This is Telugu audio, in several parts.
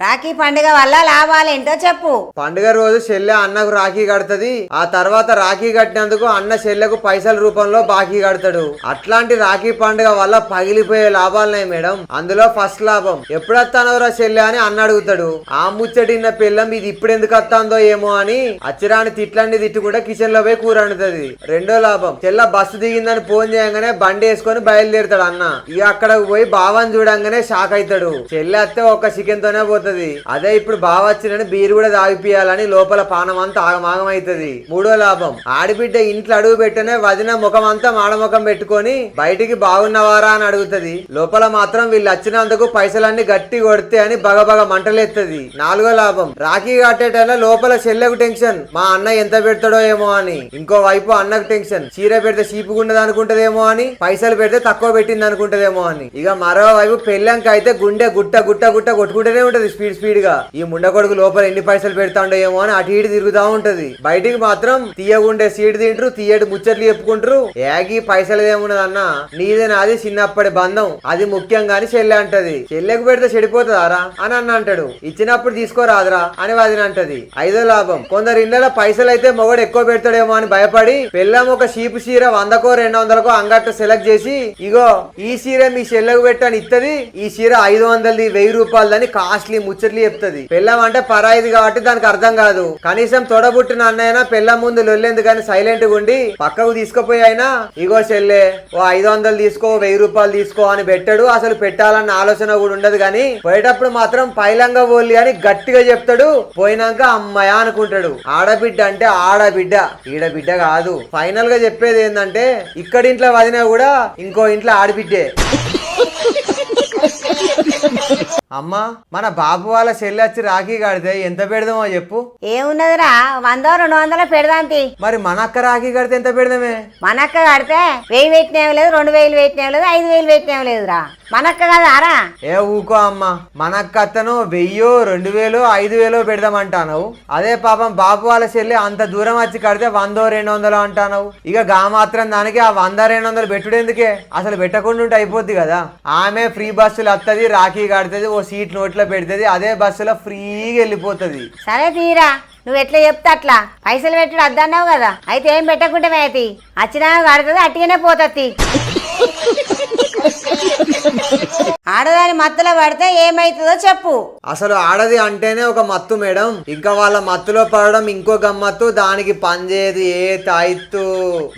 రాఖీ పండుగ వల్ల లాభాలేంటో చెప్పు. పండుగ రోజు చెల్లె అన్నకు రాఖీ కడుతుంది. ఆ తర్వాత రాఖీ కట్టినందుకు అన్న చెల్లెకు పైసల రూపంలో బాకీ కడతాడు. అట్లాంటి రాఖీ పండుగ వల్ల పగిలిపోయే లాభాలున్నాయి మేడం. అందులో ఫస్ట్ లాభం, ఎప్పుడొస్తానవరా చెల్లె అని అన్న అడుగుతాడు. ఆ ముచ్చటిన్న పిల్లం ఇది ఇప్పుడు ఎందుకు వస్తాందో ఏమో అని అచ్చిరాని తిట్లన్నీ తిట్టుకుంటే కిచెన్ లో పోయి కూర వండుతుంది. రెండో లాభం, చెల్ల బస్సు దిగిందని ఫోన్ చేయగానే బండి వేసుకొని బయలుదేరుతాడు అన్న. ఇక అక్కడకు పోయి బావని చూడంగానే షాక్ అవుతాడు. చెల్లె అత్తే ఒక చికెన్ తోనే పోతుంది. అదే ఇప్పుడు బావ వచ్చినని బీరు కూడా తాగిపియాలని లోపల పానం అంతా ఆగమాగం అవుతుంది. మూడో లాభం, ఆడిబిడ్డ ఇంట్లో అడుగు పెట్టనే వదిన ముఖం అంతా మాడముఖం పెట్టుకొని బయటికి బాగున్నవారా అని అడుగుతుంది. లోపల మాత్రం వీళ్ళు వచ్చినందుకు పైసలన్నీ గట్టి కొడితే అని బగబగ మంటలెత్తది. నాలుగో లాభం, రాఖీ కట్టేటైనా లోపల చెల్లెకు టెన్షన్, మా అన్న ఎంత పెడతాడో ఏమో అని. ఇంకో వైపు అన్నకు టెన్షన్, చీర పెడితే చీపుకుండదు అనుకుంటదేమో అని, పైసలు పెడితే తక్కువ పెట్టింది అనుకుంటదేమో అని. ఇక మరోవైపు పెళ్ళంక అయితే గుండె గుట్ట గుట్ట గుట్ట కొట్టుకుంటూనే ఉంటది స్పీడ్ గా. ఈ ముండ కొడుకు లోపల ఎన్ని పైసలు పెడతాడో ఏమో అని అటు ఇటు తిరుగుతా ఉంటది. బయటికి మాత్రం తీయగుండే సీడ్ తింటారు, తీయటి ముచ్చట్లు చెప్పుకుంటారు. ఏగి పైసలు ఏమున్నదన్న, నీదే నాది చిన్నప్పటి బంధం, అది ముఖ్యం గాని చెల్లె అంటది. చెల్లెకు పెడితే చెడిపోతుందారా అని అన్న అంటాడు. ఇచ్చినప్పుడు తీసుకోరాదురా అని వదిన అంటది. ఐదో లాభం, కొందరు ఇళ్ళ పైసలు అయితే మొగడు ఎక్కువ పెడతాడేమో అని భయపడి పెళ్ళం ఒక చీపు చీర 100కో 200కో అంగట్టు సెలెక్ట్ చేసి, ఇగో ఈ చీర మీ చెల్లెకు పెట్టని ఇత్తది, ఈ చీర 500ది 1000 రూపాయలదని కాస్ట్లీ ముచ్చట్లు చెప్తది. పెళ్ళం అంటే పరాయిది కాబట్టి దానికి అర్థం కాదు. కనీసం తొడబుట్టిన అన్నైనా పెళ్ళం ముందు లొల్లెందుకు కానీ సైలెంట్ గా ఉండి పక్కకు తీసుకుపోయి అయినా, ఇగో చెల్లె ఓ 500 తీసుకో 1000 రూపాయలు తీసుకో అని పెట్టాడు. అసలు పెట్టాలన్న ఆలోచన కూడా ఉండదు. కానీ పోయేటప్పుడు మాత్రం పైలంగా పోలి అని గట్టిగా చెప్తాడు. పోయినాక అమ్మాయ అనుకుంటాడు. ఆడబిడ్డ అంటే ఆడబిడ్డ, ఈడబిడ్డ కాదు. ఫైనల్ గా చెప్పేది ఏంటంటే, ఇక్కడింట్లో వదినా కూడా ఇంకో ఇంట్లో ఆడబిడ్డే. అమ్మా, మన బాబు వాళ్ళ చెల్లి వచ్చి రాఖీ కడితే ఎంత పెడదామో చెప్పు. ఏమున్నదిరా, 100-200 పెడదాంతి. మరి మన అక్క రాఖీ కడితే ఎంత పెడదామే? మనక్క కడితే 1000 పెట్టినేం లేదు, 2000 పెట్టినేం లేదు, 5000 పెట్టినేం లేదురా. మనక్క కదారా? ఏ ఊకో అమ్మా, మనక్క అత్తను 1000, 2000, 5000 పెడదామంటాను. అదే పాపం బాబు వాళ్ళ చెల్లి అంత దూరం వచ్చి కడితే 100-200 అంటాను. ఇక గా మాత్రం దానికి ఆ 100-200 పెట్టుడెందుకే, అసలు పెట్టకుండా ఉంటే అయిపోద్ది కదా. ఆమె ఫ్రీ బస్సులు వస్తుంది, రాఖీ కడుతుంది, ఓ సీట్ నోట్లో పెడుతుంది, అదే బస్సులో ఫ్రీగా వెళ్ళిపోతుంది. సరే తీరా, నువ్వు ఎట్లా చెప్తా అట్లా. పైసలు పెట్టుడు అద్దన్నావు కదా, అయితే ఏం పెట్టకుంటే మేతి వచ్చినా కడుతుంది, అట్టిగానే పోతుంది. ఆడదాని మత్తులో పడితే ఏమైతుందో చెప్పు. అసలు ఆడది అంటేనే ఒక మత్తు మేడం. ఇంకా వాళ్ళ మత్తులో పడడం ఇంకో గమ్మత్తు. దానికి పనిచేయదు ఏ తాయిత్తు.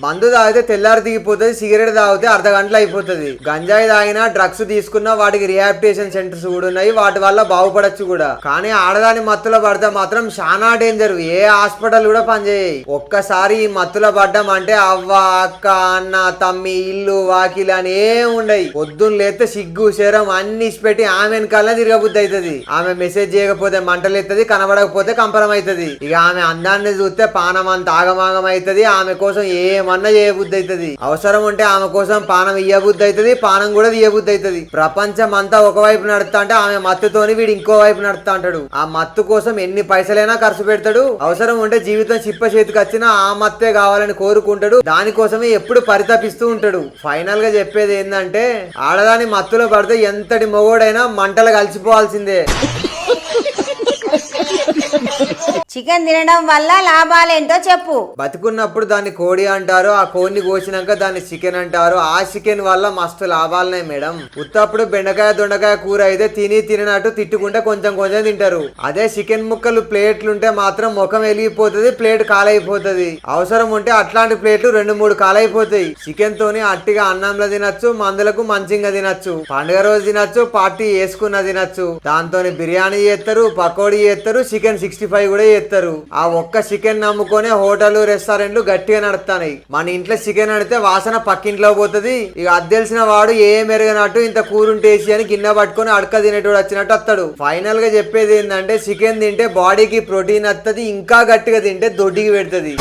మందు తాగితే తెల్లారి దిగిపోతుంది, సిగరెట్ తాగితే అర్ధ గంటలు అయిపోతుంది. గంజాయి తాగినా డ్రగ్స్ తీసుకున్నా వాటికి రిహాబిలిటేషన్ సెంటర్స్ కూడా ఉన్నాయి, వాటి వల్ల బాగుపడచ్చు కూడా. కానీ ఆడదాని మత్తులో పడితే మాత్రం చాలా డేంజర్. ఏ హాస్పిటల్ కూడా పనిచేయి. ఒక్కసారి ఈ మత్తులో పడ్డం అంటే అవ్వ అక్క అన్న తమ్మి ఇల్లు వాకిలు అని ఏం ఉండయి. పొద్దున్న లేస్తే సిగ్గు శరం అన్ని పెట్టి ఆమె వెనకాల తిరగబుద్ధి అవుతుంది. ఆమె మెసేజ్ చేయకపోతే మంటలు ఎత్తది, కనబడకపోతే కంపరం అవుతుంది. ఇక ఆమె అందాన్ని చూస్తే పానం అంత ఆగమాగం అవుతుంది. ఆమె కోసం ఏమన్నా చేయబుద్ధి అవుతుంది. అవసరం ఉంటే ఆమె కోసం పానం ఇయ్యబుద్ధి అవుతుంది, పానం కూడా తీయబుద్ధి అవుతుంది. ప్రపంచం అంతా ఒకవైపు నడుస్తా అంటే ఆమె మత్తుతోని వీడు ఇంకో వైపు నడుస్తా అంటాడు. ఆ మత్తు కోసం ఎన్ని పైసలైనా ఖర్చు పెడతాడు. అవసరం ఉంటే జీవితం చిప్ప చేతికి వచ్చినా ఆ మత్తే కావాలని కోరుకుంటాడు. దానికోసమే ఎప్పుడు పరితపిస్తూ ఉంటాడు. ఫైనల్ గా చెప్పేది ఏంటంటే, ఆడదాని మత్తులో పడితే ఎంతటి మొగోడైనా మంటలు కలిసిపోవాల్సిందే. చికెన్ తినడం వల్ల లాభాలేంటో చెప్పు. బతుకున్నప్పుడు దాన్ని కోడి అంటారు, ఆ కోడిని కోసినాక దాన్ని చికెన్ అంటారు. ఆ చికెన్ వల్ల మస్తు లాభాలున్నాయి మేడం. ఉత్తప్పుడు బెండకాయ దొండకాయ కూర అయితే తినట్టు తిట్టుకుంటే కొంచెం కొంచెం తింటారు. అదే చికెన్ ముక్కలు ప్లేట్లుంటే మాత్రం ముఖం వెలిగిపోతుంది, ప్లేట్ కాలైపోతుంది. అవసరం ఉంటే అట్లాంటి ప్లేట్లు 2-3 కాలైపోతాయి. చికెన్ తోని అట్టిగా అన్నంలో తినచ్చు, మందులకు మంచిగా తినచ్చు, పండుగ రోజు తినచ్చు, పార్టీ వేసుకున్న తినచ్చు. దాంతో బిర్యానీ చేస్తారు, పకోడీ చేస్తారు, చికెన్ 65 కూడా చేస్తారు. ఆ ఒక్క చికెన్ నమ్ముకొని హోటల్ రెస్టారెంట్లు గట్టిగా నడుస్తాయి. మన ఇంట్లో చికెన్ అడితే వాసన పక్కింట్లో పోతుంది. ఇక అది తెలిసిన వాడు ఏం ఎరగనట్టు ఇంత కూరుంటేసి అని గిన్నె పట్టుకొని అడక తినేటోడు వచ్చినట్టు వస్తాడు. ఫైనల్ గా చెప్పేది ఏంటంటే, చికెన్ తింటే బాడీకి ప్రోటీన్ వస్తుంది, ఇంకా గట్టిగా తింటే దొడ్డికి పెడుతుంది.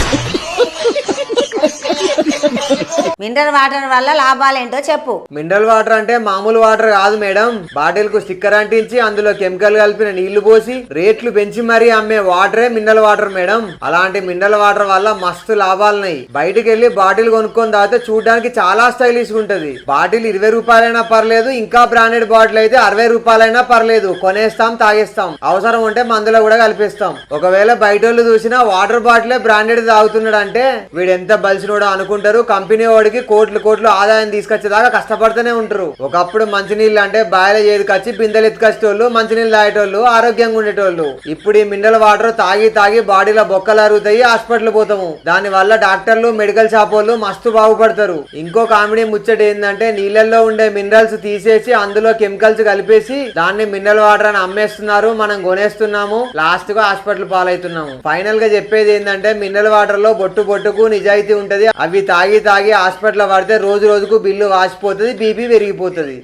మినరల్ వాటర్ వల్ల లాభాలేంటో చెప్పు. మినరల్ వాటర్ అంటే మామూలు వాటర్ కాదు మేడం. బాటిల్ కు స్టిక్కర్ అంటించి అందులో కెమికల్ కలిపిన నీళ్లు పోసి రేట్లు పెంచి మరీ అమ్మే వాటరే మినరల్ వాటర్ మేడం. అలాంటి మినరల్ వాటర్ వల్ల మస్తు లాభాలున్నాయి. బయటకు వెళ్లి బాటిల్ కొనుక్కొని తాగితే చూడడానికి చాలా స్టైలిష్ ఉంటది. బాటిల్ 20 రూపాయలైనా పర్లేదు, ఇంకా బ్రాండెడ్ బాటిల్ అయితే 60 రూపాయలైనా పర్లేదు. కొనేస్తాం, తాగేస్తాం, అవసరం ఉంటే మందులో కూడా కలిపిస్తాం. ఒకవేళ బయట వాళ్ళు చూసినా వాటర్ బాటిలే బ్రాండెడ్ తాగుతున్నాడు అంటే వీడు ఎంత బలిసినోడో అనుకుంటారు. కంపెనీ వాడికి కోట్లు కోట్లు ఆదాయం తీసుకొచ్చేదాకా కష్టపడుతూనే ఉంటారు. ఒకప్పుడు మంచినీళ్ళు అంటే బాయిల చేతికొచ్చి బిందెలు ఎత్తుకొచ్చేటోళ్ళు, మంచినీళ్ళు తాగేటోళ్ళు, ఆరోగ్యంగా ఉండేటోళ్ళు. ఇప్పుడు ఈ మినరల్ వాటర్ తాగి తాగి బాడీలో బొక్కలు అరుగుతాయి, హాస్పిటల్ పోతాము. దాని వల్ల డాక్టర్లు, మెడికల్ షాప్ వాళ్ళు మస్తు బాగుపడతారు. ఇంకో కామెడీ ముచ్చట ఏంటంటే నీళ్ళల్లో ఉండే మినరల్స్ తీసేసి అందులో కెమికల్స్ కలిపేసి దాన్ని మినరల్ వాటర్ అని అమ్మేస్తున్నారు. మనం కొనేస్తున్నాము, లాస్ట్ గా హాస్పిటల్ పాలవుతున్నాము. ఫైనల్ గా చెప్పేది ఏంటంటే మినరల్ వాటర్ లో బొట్టు బొట్టుకు నిజాయితీ ఉంటది. అవి తాగి తాగి హాస్పిటల్ పడితే రోజు రోజుకు బిల్లు వాసిపోతుంది, బీపీ పెరిగిపోతుంది.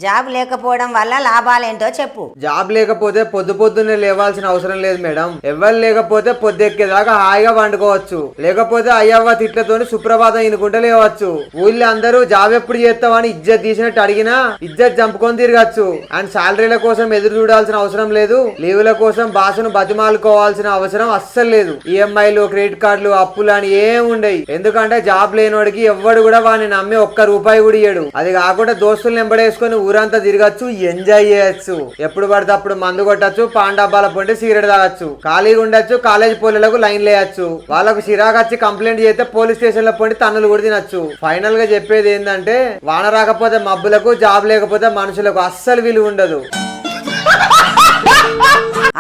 జాబ్ లేకపోవడం వల్ల లాభాలేంటో చెప్పు. జాబ్ లేకపోతే పొద్దున్నే లేవాల్సిన అవసరం లేదు మేడం. ఎవరు లేకపోతే పొద్దెక్కేదాకా హాయిగా వండుకోవచ్చు. లేకపోతే అయ్యవ్వ తిట్లతోని సుప్రభాతం ఇనుకుంటే లేవచ్చు. ఊళ్ళో అందరూ జాబ్ ఎప్పుడు చేస్తామని ఇజ్జత్ తీసినట్టు అడిగినా ఇజ్జత్ చంపుకొని తిరగచ్చు. అండ్ శాలరీల కోసం ఎదురు చూడాల్సిన అవసరం లేదు. లీవుల కోసం బాసును బతిమాలుకోవాల్సిన అవసరం అస్సలు లేదు. ఈఎంఐలు, క్రెడిట్ కార్డులు, అప్పులు అని ఏం ఉండయి. ఎందుకంటే జాబ్ లేనివాడికి ఎవ్వడు కూడా వాడిని నమ్మి ₹1 కూడా ఇయ్యడు. అది కాకుండా దోస్తులు వెంబడేసుకుని ఊరంతా తిరగచ్చు, ఎంజాయ్ చేయొచ్చు. ఎప్పుడు పడితే అప్పుడు మందు కొట్టచ్చు, పాన్ డబ్బాల పొంటి సిగరెట్ తాగొచ్చు, ఖాళీగా ఉండొచ్చు, కాలేజ్ పోలీలకు లైన్ లేయచ్చు. వాళ్ళకు చిరాకు వచ్చి కంప్లైంట్ చేస్తే పోలీస్ స్టేషన్ లో పొంటి తన్నులు కూడా తినచ్చు. ఫైనల్ గా చెప్పేది ఏంటంటే వాన రాకపోతే మబ్బులకు, జాబ్ లేకపోతే మనుషులకు అస్సలు విలువ ఉండదు.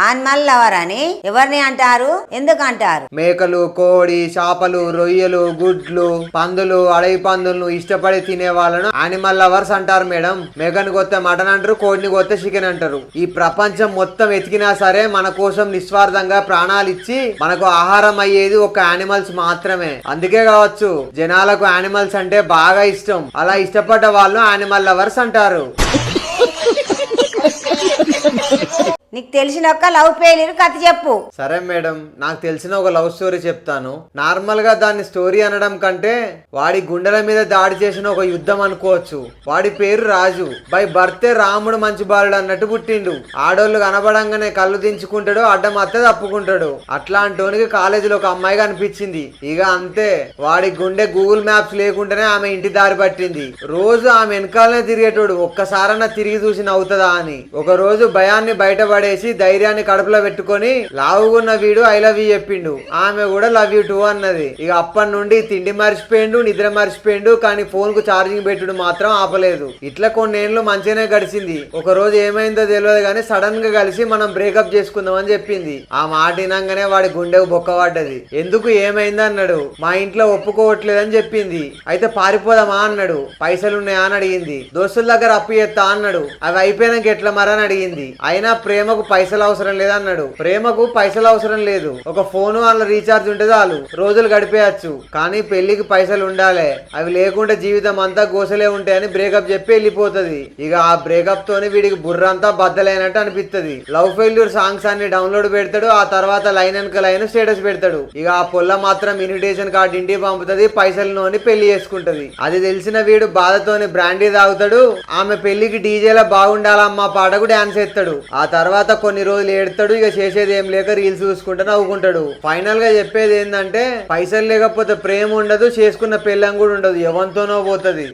ఆనిమల్ లవర్ అని ఎవరిని అంటారు, ఎందుకు అంటారు? మేకలు, కోడి, చేపలు, రొయ్యలు, గుడ్లు, పందులు, అడవి పందులను ఇష్టపడి తినే వాళ్ళను యానిమల్ లవర్స్ అంటారు మేడం. మేకని కొత్తే మటన్ అంటారు, కోడిని కొత్తే చికెన్ అంటారు. ఈ ప్రపంచం మొత్తం ఎతికినా సరే మన కోసం నిస్వార్థంగా ప్రాణాలు ఇచ్చి మనకు ఆహారం అయ్యేది ఒక యానిమల్స్ మాత్రమే. అందుకే కావచ్చు జనాలకు యానిమల్స్ అంటే బాగా ఇష్టం. అలా ఇష్టపడ్డ వాళ్ళు యానిమల్ లవర్స్ అంటారు. నీకు తెలిసిన ఒక లవ్ ఫెయిల్యూర్ కథ చెప్పు. సరే మేడం, నాకు తెలిసిన ఒక లవ్ స్టోరీ చెప్తాను. నార్మల్ గా దాన్ని స్టోరీ అనడం కంటే వాడి గుండెల మీద దాడి చేసిన ఒక యుద్ధం అనుకోవచ్చు. వాడి పేరు రాజు. బై బర్తే రాముడు మంచి బాలుడు అన్నట్టు పుట్టిండు. ఆడోళ్ళు కనబడంగానే కళ్ళు దించుకుంటాడు, అడ్డం అత్తే తప్పుకుంటాడు. అట్లాంటోనికి కాలేజీలో ఒక అమ్మాయి కనిపించింది. ఇక అంతే, వాడి గుండె గూగుల్ మ్యాప్స్ లేకుండానే ఆమె ఇంటి దారి పట్టింది. రోజు ఆమె వెనకాలనే తిరిగేటోడు, ఒక్కసారన్నా తిరిగి చూసి నవ్వుతుందా అని. ఒక రోజు భయాన్ని బయటపడేసి ధైర్యాన్ని కడుపులో పెట్టుకొని లావుగున్న వీడు ఐ లవ్ యూ చెప్పిండు. ఆమె కూడా లవ్ యూ టూ అన్నది. ఇక అప్పటి నుండి తిండి మర్చిపోయిండు, నిద్ర మర్చిపోయిండు, కానీ ఫోన్ కు ఛార్జింగ్ పెట్టుడు మాత్రం ఆపలేదు. ఇట్లా కొన్నేళ్లు మంచిగానే గడిచింది. ఒక రోజు ఏమైందో తెలియదు కానీ సడన్ గా కలిసి మనం బ్రేకప్ చేసుకుందాం అని చెప్పింది. ఆ మాట వినంగానే వాడి గుండెకు బొక్కబడ్డది. ఎందుకు, ఏమైంది అన్నాడు. మా ఇంట్లో ఒప్పుకోవట్లేదని చెప్పింది. అయితే పారిపోదామా అన్నాడు. పైసలున్నాయా అని అడిగింది. దోస్తుల దగ్గర అప్పు చేస్తా అన్నాడు. అవి అయిపోయినాక ఎట్లా మరని అడిగింది. అయినా ప్రేమకు పైసలు అవసరం లేదన్నాడు. ప్రేమకు పైసలు అవసరం లేదు, ఒక ఫోను వాళ్ళ రీఛార్జ్ ఉంటే చాలు, రోజులు గడిపేయచ్చు. కానీ పెళ్లికి పైసలు ఉండాలి. అవి లేకుంటే జీవితం అంతా గోసలే ఉంటాయని బ్రేకప్ చెప్పి వెళ్ళిపోతుంది. ఇక ఆ బ్రేకప్ తోని వీడికి బుర్రంతా బద్దలైనట్టు అనిపిస్తుంది. లవ్ ఫెయిల్యూర్ సాంగ్స్ అన్ని డౌన్లోడ్ పెడతాడు. ఆ తర్వాత లైన్ వెనక లైన్ స్టేటస్ పెడతాడు. ఇక ఆ పొల్ల మాత్రం ఇన్విటేషన్ కార్డు ఇంటికి పంపుతుంది, పైసలతోని పెళ్లి చేసుకుంటది. అది తెలిసిన వీడు బాధతోని బ్రాండీ తాగుతాడు. ఆమె పెళ్లికి డీజేలా బాగుండాలమ్మా పాటకు డాన్స్ ఎత్తాడు. ఆ తర్వాత కొన్ని రోజులు ఏడుతాడు. ఇక చేసేది ఏం లేక రీల్స్ చూసుకుంటూ నవ్వుకుంటాడు. ఫైనల్ గా చెప్పేది ఏంటంటే పైసలు లేకపోతే ప్రేమ ఉండదు, చేసుకున్న పెళ్ళం కూడా ఉండదు, ఎవరితోనో పోతుంది.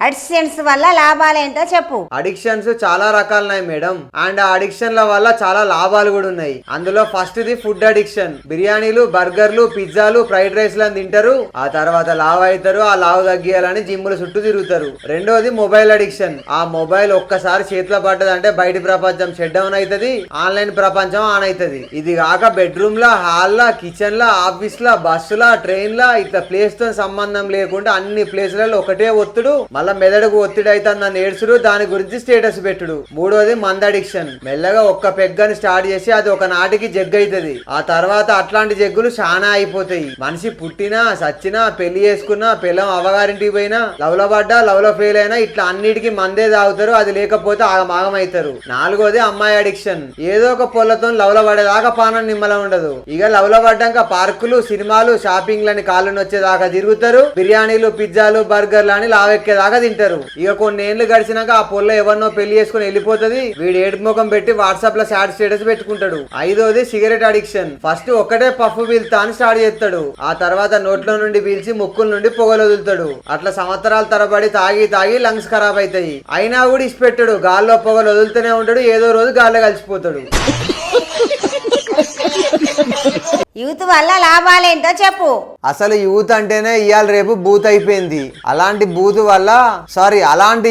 అడిక్షన్స్ వల్ల లాభాలేంటో చెప్పు. అడిక్షన్స్ చాలా రకాలున్నాయి మేడం. అండ్ ఆ అడిక్షన్ల వల్ల చాలా లాభాలు కూడా ఉన్నాయి. అందులో ఫస్ట్ ది ఫుడ్ అడిక్షన్. బిర్యానీలు, బర్గర్లు, పిజ్జాలు, ఫ్రైడ్ రైస్ లను తింటారు. ఆ తర్వాత లావ్ అవుతారు. ఆ లావ్ తగ్గియాలని జిమ్ముల చుట్టూ తిరుగుతారు. రెండోది మొబైల్ అడిక్షన్. ఆ మొబైల్ ఒక్కసారి చేతిలో పడ్డదంటే బయటి ప్రపంచం షట్ డౌన్ అవుతుంది, ఆన్లైన్ ప్రపంచం ఆన్ అవుతుంది. ఇది కాక బెడ్రూమ్ లా, హాల్ లా, కిచెన్ లా, ఆఫీస్ లా, బస్సులా, ట్రైన్ లా, ఇట్లా ప్లేస్ తో సంబంధం లేకుండా అన్ని ప్లేస్లలో ఒకటే ఒత్తుడు. మళ్ళా మళ్ళా మెదడుకు ఒత్తిడి అయితే నన్ను ఏడ్చుడు, దాని గురించి స్టేటస్ పెట్టుడు. మూడోది మంద అడిక్షన్. మెల్లగా ఒక్క పెగ్గని స్టార్ట్ చేసి అది ఒక నాటికి జగ్గు అవుతుంది. ఆ తర్వాత అట్లాంటి జగ్గులు చాలా అయిపోతాయి. మనిషి పుట్టినా సచ్చినా పెళ్లి చేసుకున్నా పిల్లం అవగారింటికి పోయినా లవ్లో పడ్డా లవ్లో ఫెయిల్ అయినా ఇట్లా అన్నిటికీ మందే తాగుతారు. అది లేకపోతే ఆగమాగం అవుతారు. నాలుగోది అమ్మాయి అడిక్షన్. ఏదో ఒక పొల్లతో లవ్లో పడేదాకా పానం నిమ్మలం ఉండదు. ఇక లవ్లో పడ్డాక పార్కులు సినిమాలు షాపింగ్లని కాళ్ళు నొచ్చేదాకా తిరుగుతారు. బిర్యానీలు పిజ్జాలు బర్గర్లు అని లావెక్కేదాకా తింటారు. ఇక కొన్ని ఏళ్ళు గడిచినాక ఆ పొల్ల ఎవరినో పెళ్లి చేసుకుని వెళ్ళిపోతుంది. వీడు ఏడుపు ముఖం పెట్టి వాట్సాప్ లో సాడ్ స్టేటస్ పెట్టుకుంటాడు. ఐదోది సిగరెట్ అడిక్షన్. ఫస్ట్ ఒక్కటే పఫ్ పీల్తా అని స్టార్ట్ చేస్తాడు. ఆ తర్వాత నోట్లో నుండి పీల్చి ముక్కుల నుండి పొగలు వదులుతాడు. అట్లా సంవత్సరాల తరబడి తాగి తాగి లంగ్స్ ఖరాబ్ అవుతాయి. అయినా కూడా ఇష్టపెట్టాడు. గాల్లో పొగలు వదులుతూనే ఉంటాడు. ఏదో రోజు గాల్లో కలిసిపోతాడు. యూత్ వల్ల లాభాలేంటో చెప్పు. అసలు యూత్ అంటేనే ఇవాళ రేపు బూత్ అయిపోయింది. అలాంటి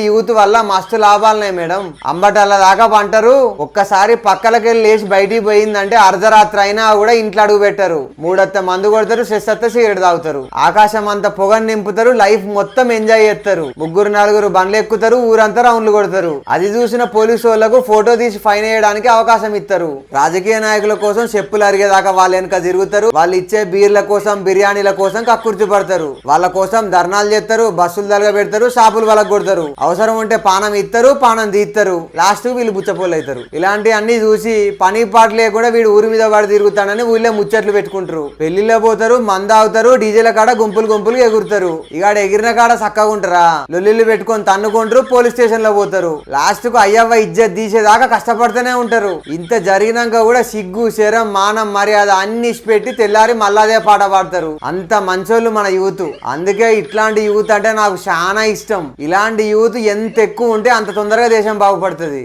యూత్ వల్ల మస్తు లాభాలున్నాయి మేడం. అంబటల్ల దాకా పంటరు. ఒక్కసారి పక్కలకెళ్ళి లేచి బయటికి పోయిందంటే అర్ధరాత్రి అయినా కూడా ఇంట్లో అడుగు పెట్టరు. మూడత్త మందు కొడతారు, సెస్సత్త సిగరెట్ తాగుతారు. ఆకాశం అంత పొగని నింపుతారు. లైఫ్ మొత్తం ఎంజాయ్ చేస్తారు. ముగ్గురు నలుగురు బండ్లు ఎక్కుతారు. ఊరంతా రౌండ్లు కొడతారు. అది చూసిన పోలీసు వాళ్ళకు ఫోటో తీసి ఫైన్ వేయడానికి అవకాశం ఇస్తారు. రాజకీయ నాయకుల కోసం చెప్పులు అరిగేదాకా వాళ్ళ వెనక తిరుగుతారు. వాళ్ళు ఇచ్చే బీర్ల కోసం బిర్యానీల కోసం కక్కుర్తి పడతారు. వాళ్ళ కోసం ధర్నాలు చేస్తారు. బస్సులు తలగ పెడతారు. షాపులు వాళ్ళకు కొడతారు. అవసరం ఉంటే పానం ఇస్తారు, పానం తీస్తారు. లాస్ట్ వీళ్ళు బుచ్చపోలు అవుతారు. ఇలాంటి అన్ని చూసి పని పాట లేకుండా వీడు ఊరి మీద పడి తిరుగుతాడని ఊళ్ళో ముచ్చట్లు పెట్టుకుంటారు. పెళ్లిలో పోతారు, మంద అవుతారు, డీజేల కాడ గుంపులు ఎగురుతారు. ఇక ఎగిరిన కాడ చక్కగా ఉంటారా? లొల్లిళ్ళు పెట్టుకొని తన్నుకుంటారు. పోలీస్ స్టేషన్ లో పోతారు. లాస్ట్ కు అయ్యవ్వ ఇజ్జత్ తీసేదాకా కష్టపడుతూనే ఉంటారు. ఇంత జరిగినాక కూడా సిగ్గు శరం మానం మర్యాద అన్ని పెట్టి తెల్లారి మళ్ళాదే పాట పాడతారు. అంత మంచోళ్ళు మన యూత్. అందుకే ఇట్లాంటి యూత్ అంటే నాకు చాలా ఇష్టం. ఇలాంటి యూత్ ఎంత ఎక్కువ ఉంటే అంత తొందరగా దేశం బాగుపడుతుంది.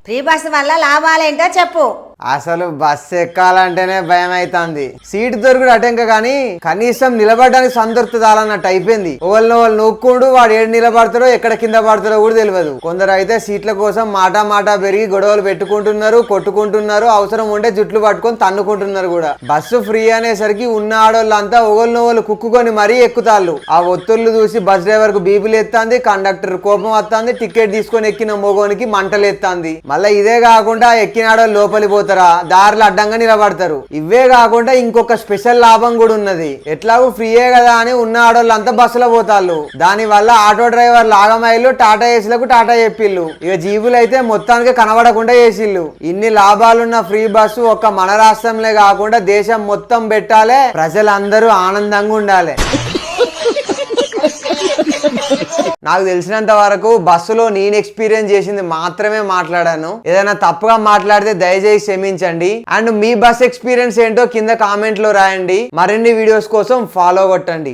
ఫ్రీ బస్ వల్ల లాభాలేంటో చెప్పు. అసలు బస్సు ఎక్కాలంటేనే భయం అవుతుంది. సీటు దొరుకుడు అటెంక కానీ కనీసం నిలబడడానికి సంతృప్తిదాలన్నట్టు అయిపోయింది. వాళ్ళు నొక్కుండు. వాడు ఏడు నిలబడతారో ఎక్కడ కింద పడతారో కూడా తెలియదు. కొందరు అయితే సీట్ల కోసం మాట పెరిగి గొడవలు పెట్టుకుంటున్నారు, కొట్టుకుంటున్నారు. అవసరం ఉంటే జుట్లు పట్టుకొని తన్నుకుంటున్నారు కూడా. బస్సు ఫ్రీ అనేసరికి ఉన్న ఆడోళ్ళంతా ఒకళ్ళు కుక్కుకొని మరీ ఎక్కుతాళ్ళు. ఆ ఒత్తుళ్ళు చూసి బస్ డ్రైవర్ కు బీపీలు ఎత్తాంది. కండక్టర్ కోపం వస్తుంది. టికెట్ తీసుకొని ఎక్కిన మొగోనికి మంటలు ఎత్తాంది. మళ్ళీ ఇదే కాకుండా ఎక్కిన ఆడోళ్ళు లోపలి పోతారు, దారిలో అడ్డంగా నిలబడతారు. ఇవే కాకుండా ఇంకొక స్పెషల్ లాభం కూడా ఉన్నది. ఎట్లాగూ ఫ్రీయే కదా అని ఉన్న ఆడోళ్ళంతా బస్సులో పోతాళ్ళు. దాని వల్ల ఆటో డ్రైవర్లు ఆగమైళ్ళు, టాటా ఏసీలకు టాటా చెప్పిళ్ళు. ఇక జీబులు అయితే మొత్తానికి కనబడకుండా చేసిళ్ళు. ఇన్ని లాభాలున్న ఫ్రీ బస్సు ఒక్క మన రాష్ట్రంలో కాకుండా దేశం మొత్తం పెట్టాలి. ప్రజలందరూ ఆనందంగా ఉండాలి. నాకు తెలిసినంత వరకు బస్సులో నేను ఎక్స్పీరియన్స్ చేసింది మాత్రమే మాట్లాడాను. ఏదైనా తప్పుగా మాట్లాడితే దయచేసి క్షమించండి. అండ్ మీ బస్ ఎక్స్పీరియన్స్ ఏంటో కింద కామెంట్ లో రాయండి. మరిన్ని వీడియోస్ కోసం ఫాలో కొట్టండి.